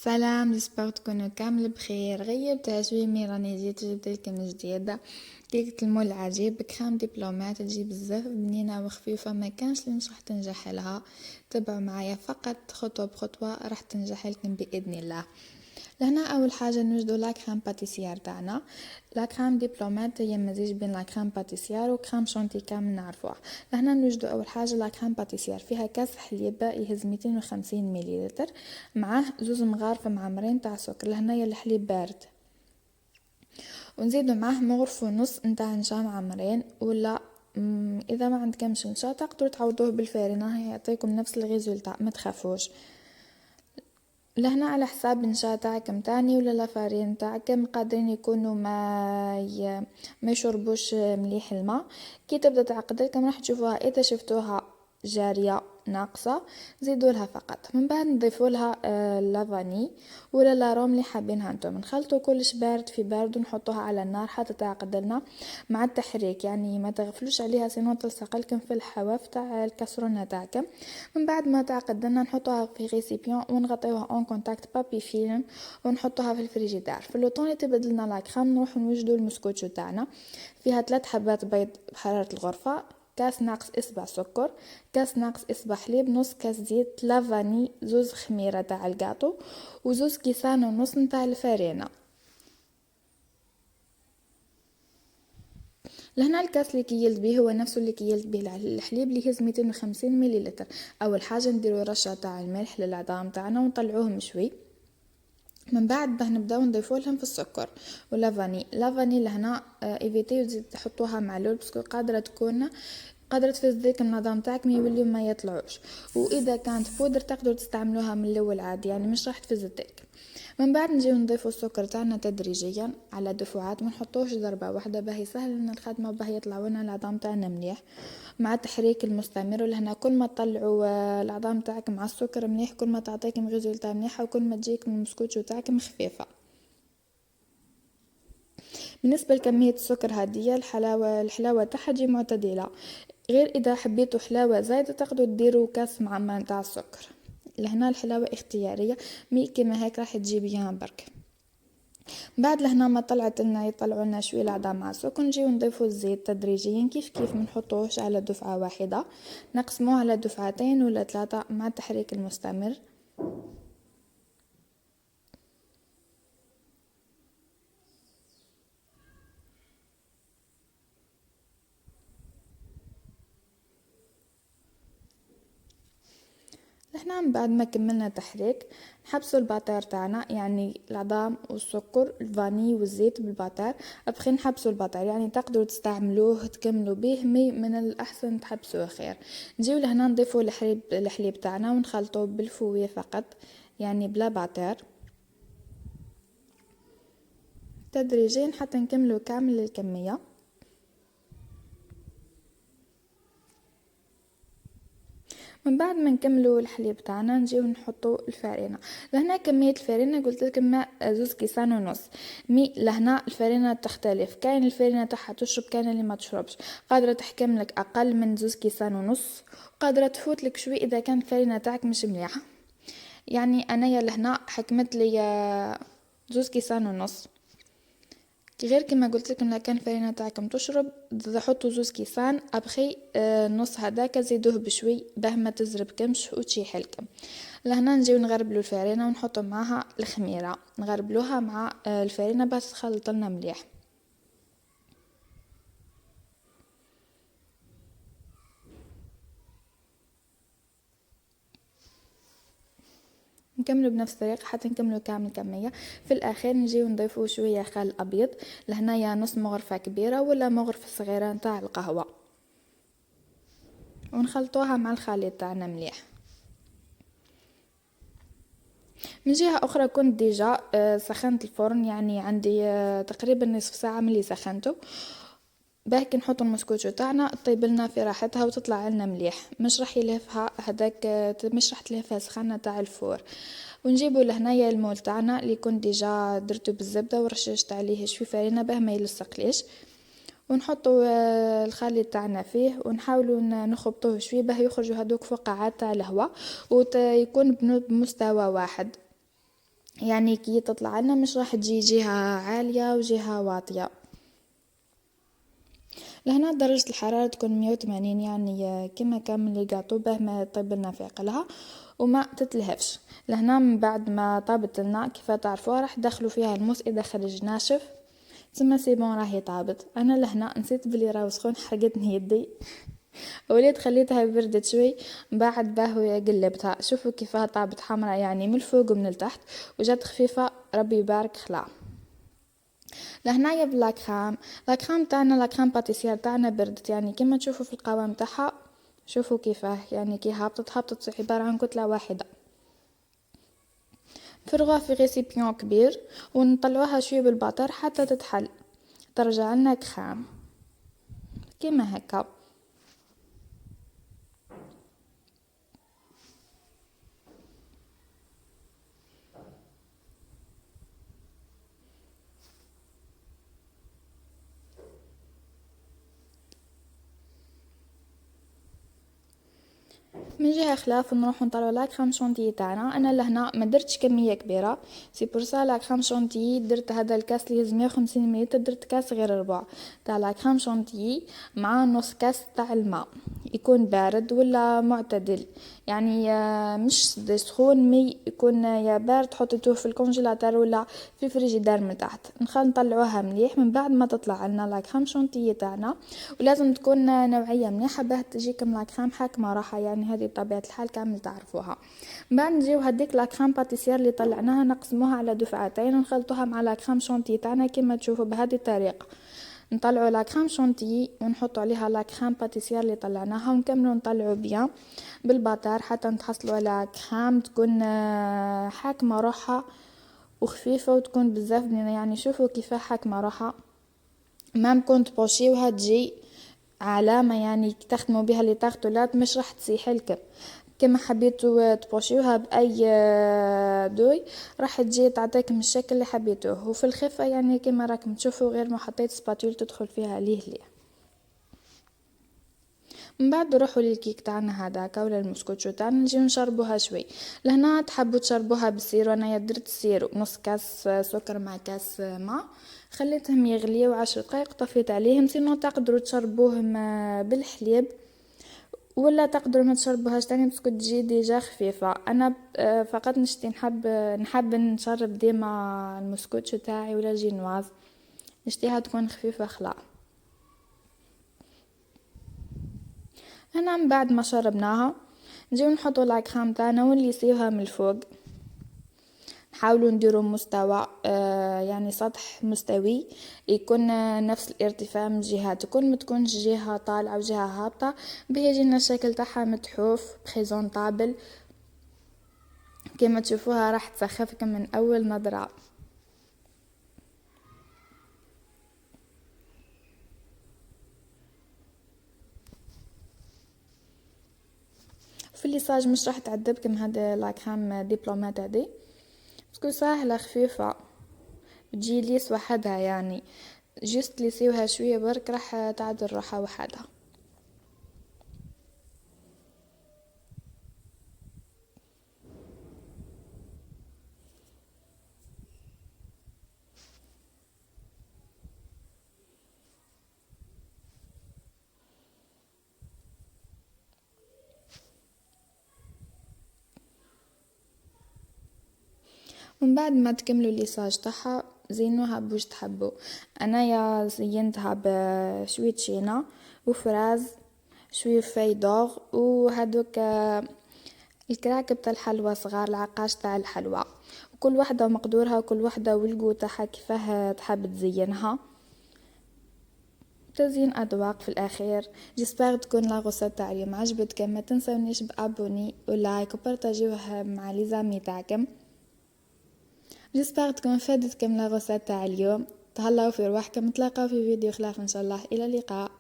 سلام، جسبر تكونوا كامل بخير. غيبت عشويمي راني جيت جبتلكم جديدة كيكة المول العجيب بكريم دبلومات. تجي بزاف بنينة وخفيفة، ما كانش اللي مش راح تنجح لها. تبعوا معايا فقط خطوة بخطوة راح تنجح لكم بإذن الله. لهنا اول حاجه نوجدوا لا كريم باتيسيار تاعنا. لا كريم دبلومات هي مزيج بين لا كريم باتيسيار وكريم شونتي كامل نعرفوها. لهنا نوجدوا اول حاجه لا كريم باتيسيار، فيها كاس حليب يهز 250 مليلتر، معاه زوز مغارف معمرين تاع سكر. لهنا الحليب بارد، ونزيدوا معاه مغرف ونص نتاع نشا معمرين، ولا اذا ما عندكمش نشا تقدروا تعوضوه بالفارينة، يعطيكم نفس الريزولتا ما تخافوش. لهنا على حساب النشا تاعكم تاني ولا لافارين تاعكم، قادرين يكونوا ما يشربوش مليح الماء. كي تبدا تعقد لكم راح تشوفوها، اذا شفتوها جاريه ناقصه زيدوا لها فقط. من بعد نضيفوا لها لافاني ولا لا روم اللي حابينها انتم. نخلطوا كلش بارد في بارد ونحطوها على النار حتى تعقد لنا مع التحريك، يعني ما تغفلوش عليها سينو تلصق لكم في الحواف تاع الكسرونه تاعكم. من بعد ما تعقد لنا نحطوها في ريسيبيون ونغطيوها اون كونتاكت بابي فيلم ونحطوها في الفريجيدار. في اللوطون اللي تبدل لنا لاكريم نروح نوجدوا المسكوتشو تاعنا. فيها 3 حبات بيض بحراره الغرفه، كاس ناقص اصبع سكر، كاس ناقص اصبع حليب، نص كاس زيت، لافاني، زوز خميره تاع الجاتو، وزوز كيسان ونص نتاع الفارينه. لهنا الكاس اللي كيلت به هو نفسه اللي كيلت به الحليب اللي يهز 250 مليلتر. اول حاجه نديرو رشه تاع الملح للعظام تاعنا ونطلعوهم شوي. من بعد باه نبداو نضيفو لهم في السكر ولافاني. لافاني لهنا ايفيتي تحطوها مع اللول باسكو قادره تفسد لكم النظام تاعك، ما يوليو ما يطلعوش. واذا كانت بودر تقدروا تستعملوها من الاول عادي، يعني مش راح تفسد لك. من بعد نجيو نضيفو السكر تاعنا تدريجيا على دفعات، ما نحطوش ضربه واحده باهي سهل لنا الخدمه باه يطلعوا لنا العظام تاعنا مليح. مع التحريك المستمر، ولهنا كل ما تطلعوا العظام تاعك مع السكر مليح كل ما تعطيكم ريزولتا مليحه وكل ما تجيك من المسكوتشو تاعكم خفيفه. بالنسبه لكميه السكر هذه الحلاوه تاعها تجي معتدله، غير اذا حبيتوا حلاوه زايده تقدروا ديروا كاس معمر تاع السكر. لهنا الحلاوه اختياريه، مي كيما هيك راح تجي بيان برك. بعد لهنا ما طلعت لنا يطلعوا لنا شويه العظام مع السكر، نجيو نضيفوا الزيت تدريجيا كيف كيف، منحطوش على دفعه واحده، نقسموه على دفعتين ولا 3 مع التحريك المستمر. لهنا من بعد ما كملنا تحريك نحبسوا الباتر تاعنا، يعني العظام والسكر الفاني والزيت بالباتر. ابخي نحبسوا الباتر، يعني تقدروا تستعملوه تكملوا به، مي من الاحسن تحبسوه خير. نجيو لهنا نضيفوا الحليب تاعنا ونخلطوه بالفوية فقط، يعني بلا باتر، تدريجيا حتى نكملوا كامل الكمية. من بعد ما نكملوا الحليب تاعنا نجيو نحطوا الفارينه. لهنا كميه الفارينه قلت لكم زوز كيسان ونص، مي لهنا الفارينه تختلف، كاين الفارينه تاعها تشرب كاين اللي ما تشربش، قادره تحكم لك اقل من زوز كيسان ونص، قادره تفوت لك شوي اذا كانت الفارينه تاعك مش مليحه. يعني انايا لهنا حكمت لي زوز كيسان ونص. غير كما قلت لكم لكان الفرينه تاعكم تشرب حطوا زوز كيسان ابخي نص هذاك زيدوه بشوي باه ما تزربكمش وتشيح لكم. لهنا نجيو نغربلو الفرينه ونحطو معاها الخميره، نغربلوها مع الفرينه باه تخلط لنا مليح. نكملوا بنفس الطريقه حتى نكملوا كامل الكميه. في الاخير نجيو نضيفوا شويه خل ابيض، لهنايا نص مغرفه كبيره ولا مغرفه صغيره نتاع القهوه، ونخلطوها مع الخليط تاعنا مليح. من جهة أخرى كنت ديجا سخنت الفرن، يعني عندي تقريبا نصف ساعة ملي سخنته، باهي نحط المسكوتشو تاعنا طيب لنا في راحتها وتطلع لنا مليح، مش راح يلهفها هذاك، مش راح تلهفها سخانة تاع الفور. ونجيبو لهنايا المول تاعنا اللي كنت ديجا درتو بالزبدة ورششت عليه شوي فرينة باه ما يلصقليش، ونحطو الخليط تاعنا فيه ونحاولوا نخبطوه شوي باه يخرجوا هذوك فقاعات تاع الهواء ويكون بمستوى واحد. يعني كي تطلع لنا مش راح تجي جهة عالية وجهة واطية. لهنا درجة الحرارة تكون 180، يعني كما كامل القاطو باه ما يطيب لنا في عقلها وما تتلهفش. لهنا من بعد ما طابت لنا كيف تعرفوها راح دخلوا فيها الموس، اذا خرج ناشف تسمى سيبون راهي طابت. انا لهنا نسيت بلي راهو سخون، حرقتني يدي وليت خليتها بردت شوي بعد باهو قلبتها. شوفوا كيفها طابت حمراء يعني من الفوق ومن التحت، وجات خفيفة ربي يبارك خلا. لهنايا بلاكرام، لاكرام تاعنا لاكرام باتيسير تاعنا بردت، يعني كما تشوفوا في القوام تاعها. شوفوا كيفاه يعني كي هبطت عبارة عن كتلة واحدة. نفرغوها في غيسيبيون كبير ونطلعوها شويه بالباطر حتى تتحل، ترجع لنا كرام كيما هكا. من جهه خلاف نروح نطلعوا لا كريم شونتيي تاعنا. انا لهنا ما درتش كميه كبيره، سي بور سا لا كريم شونتيي درت هذا الكاس اللي يهز 150 ملل، درت كاس غير ربع تاع لا كريم شونتيي مع نص كاس تاع الماء، يكون بارد ولا معتدل، يعني مش سخون مي يكون يا بارد حطيتوه في الكونجيلاتور ولا في الفريجيدار من تحت. نخل نطلعوها مليح من بعد ما تطلع لنا لا كريم شونتيي تاعنا. ولازم تكون نوعيه مليحه باه تجيكم لا كريم حاكمه راحه، يعني هذه بطبيعه الحال كامل تعرفوها. بعد نجيو هذيك لا كريم باتيسير اللي طلعناها نقسموها على دفعتين ونخلطوها مع لا كريم شونتيي تاعنا كما تشوفوا بهذه الطريقه. نطلعوا لا كريم شونتيي ونحطوا عليها لا كريم باتيسير اللي طلعناها ونكملوا نطلعوا بيان بالباتار حتى نتحصلوا على كريم تكون حاكمه روحها وخفيفه وتكون بزاف بنينه. يعني شوفوا كيف حاكمه روحها، ما كنت بوشيوها تجي علامة يعني تخدموا بها اللي تغطولات مش راح تسيح لكم. كما حبيتوا تبوشيوها بأي دوي راح تجي تعطيكم الشكل اللي حبيتوه، وفي الخفة يعني كما راكم تشوفوا غير ما حطيت سباتول تدخل فيها ليه. من بعد نروحوا للكيك تاعنا هذاك ولا المسكوتشو تاعنا نجيو نشربوها شوي. لهنا تحبوا تشربوها بالسيرو، انا درت السيرو نص كاس سكر مع كاس ماء، خليتهم يغليو 10 دقائق طفيت عليهم. سينو تقدروا تشربوهم بالحليب ولا تقدروا ما تشربوهاش تاني بس تجي ديجا خفيفه. انا فقط نحب نشرب ديما المسكوتشو تاعي ولا جينواز، نشتيها تكون خفيفه خلا. هنا من بعد ما شربناها نجيو نحطوا لا كريم تاعنا ونليسيوها من الفوق. نحاولوا نديروا مستوى يعني سطح مستوي يكون نفس الارتفاع من جهات، تكون ما تكونش جهه طالعه وجهه هابطه، باه يجينا الشكل تاعها متحوف بريزونطابل. كما تشوفوها راح تسخفكم من اول نظره. في الليساج مش راح تعذبكم هذا لا كريم دبلومات هذه، باسكو ساهله خفيفه تجي ليس وحدها، يعني جست ليسيوها شويه برك راح تعدل روحها وحدها. ومن بعد ما تكملوا الليساج تاعها زينوها بوش تحبوا. انا يا زينتها بشويه شينا وفراز شويه فايدوغ وهذوك الكراكب تاع الحلوى صغار، العقاش تاع الحلوى، وكل وحده مقدورها وكل وحده والقو تاعها كيفاه تحب تزينها. تزيين اذواق في الاخير. جيسبر تكون لا غوسيت تاع اليوم عجبتكم، ما تنسونيش بابوني ولايك وبارطاجيوها مع لي زامي تاعكم. جيسبر تكون فادتكم لا غوسيت تاع اليوم. تهلاو في رواحكم، نتلاقاو في فيديو خلاف ان شاء الله، الى اللقاء.